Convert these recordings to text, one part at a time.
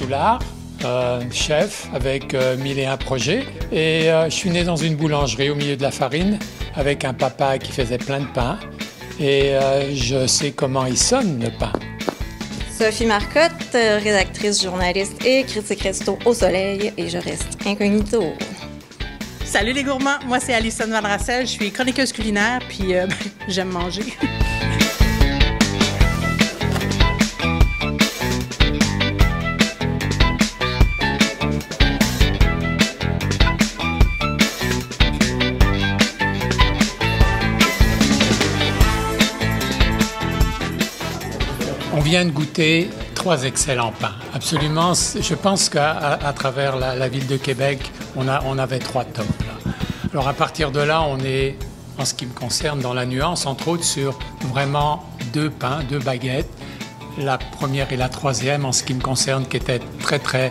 Soulard, chef avec 1001 projets. Et je suis né dans une boulangerie au milieu de la farine avec un papa qui faisait plein de pain. Et je sais comment il sonne le pain. Sophie Marcotte, rédactrice, journaliste et critique resto au Soleil, et je reste incognito. Salut les gourmands, moi c'est Alison Valracel, je suis chroniqueuse culinaire, puis j'aime manger. On vient de goûter 3 excellents pains. Absolument, je pense qu'à travers la ville de Québec, on avait 3 tops. Là. Alors à partir de là, on est, en ce qui me concerne, dans la nuance, entre autres, sur vraiment 2 pains, 2 baguettes. La première et la troisième, en ce qui me concerne, qui étaient très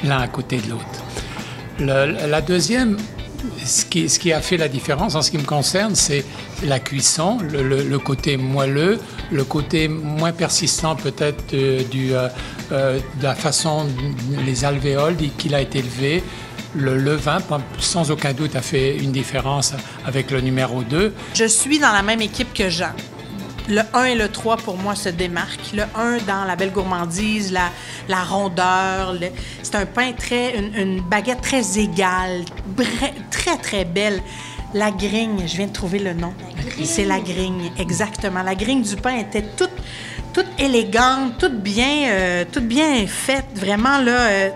l'un à côté de l'autre. La deuxième, ce qui a fait la différence en ce qui me concerne, c'est la cuisson, le côté moelleux, le côté moins persistant peut-être de la façon, les alvéoles qu'il a été élevé. Le levain, sans aucun doute, a fait une différence avec le numéro 2. Je suis dans la même équipe que Jean. Le 1 et le 3, pour moi, se démarquent. Le 1 dans la belle gourmandise, la rondeur. C'est un pain une baguette très égale, très belle. La grigne, je viens de trouver le nom. C'est la grigne, exactement. La grigne du pain était toute élégante, toute bien faite. Vraiment, là,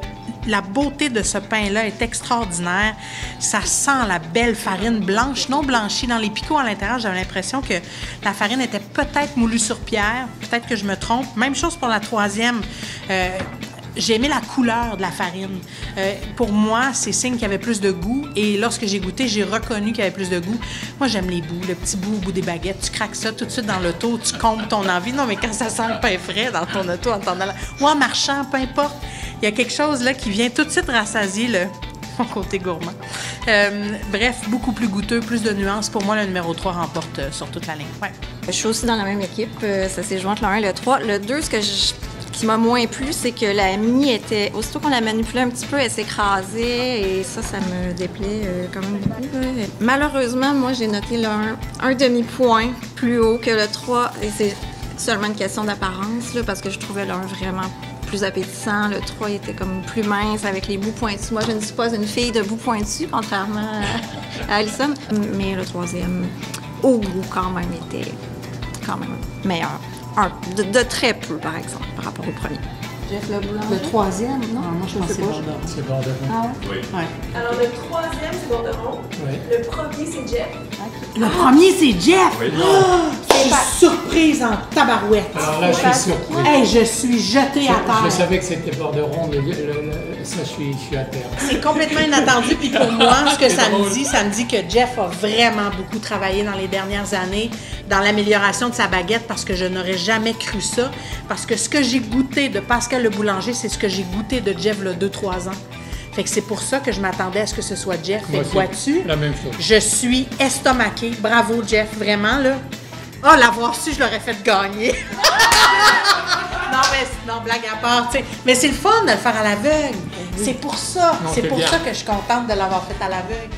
la beauté de ce pain-là est extraordinaire. Ça sent la belle farine blanche, non blanchie. Dans les picots à l'intérieur, j'avais l'impression que la farine était peut-être moulue sur pierre. Peut-être que je me trompe. Même chose pour la troisième. J'ai aimé la couleur de la farine. Pour moi, c'est signe qu'il y avait plus de goût. Et lorsque j'ai goûté, j'ai reconnu qu'il y avait plus de goût. Moi, j'aime les bouts, le petit bout au bout des baguettes. Tu craques ça tout de suite dans l'auto, tu combles ton envie. Non, mais quand ça sent le pain frais dans ton auto, en t'en allant, ou en marchant, peu importe, il y a quelque chose là qui vient tout de suite rassasier mon côté gourmand. Bref, beaucoup plus goûteux, plus de nuances. Pour moi, le numéro 3 remporte sur toute la ligne. Ouais. Je suis aussi dans la même équipe. Ça s'est joint entre le 1 et le 3. Le 2, qui m'a moins plu, c'est que la mie était... Aussitôt qu'on la manipulait un petit peu, elle s'écrasait et ça me déplaît quand même beaucoup. Ouais. Malheureusement, moi, j'ai noté le 1 demi-point plus haut que le 3 et c'est seulement une question d'apparence, là, parce que je trouvais le 1 vraiment plus appétissant. Le 3 était comme plus mince avec les bouts pointus. Moi, je ne suis pas une fille de bouts pointus, contrairement à Alison. Mais le troisième, au goût, quand même, était quand même meilleur. De très peu, par exemple, par rapport au premier. Jeff le troisième, non? Moi, je pense que c'est Bordeaux. C'est Bordeaux. Ah oui. Ouais. Alors, le troisième, c'est Bordeaux. Oui. Le premier, c'est Jeff. Le premier, c'est Jeff! Oui. Oh, je suis surprise en tabarouette. Alors là, je suis surpris. Hey, je suis jetée à terre. Je savais que c'était Borderon, mais ça, je suis à terre. C'est complètement inattendu. Puis pour moi, ce que ça me dit que Jeff a vraiment beaucoup travaillé dans les dernières années dans l'amélioration de sa baguette parce que je n'aurais jamais cru ça. Parce que ce que j'ai goûté de Pascal le boulanger, c'est ce que j'ai goûté de Jeff il y a 2-3 ans. Fait que c'est pour ça que je m'attendais à ce que ce soit Jeff. Fait que vois-tu, la même chose. Je suis estomaquée. Bravo, Jeff, vraiment, là. Oh, l'avoir su, je l'aurais fait gagner. Non, blague à part, tu sais. Mais c'est le fun de le faire à l'aveugle. C'est pour ça. C'est pour ça que je suis contente de l'avoir fait à l'aveugle.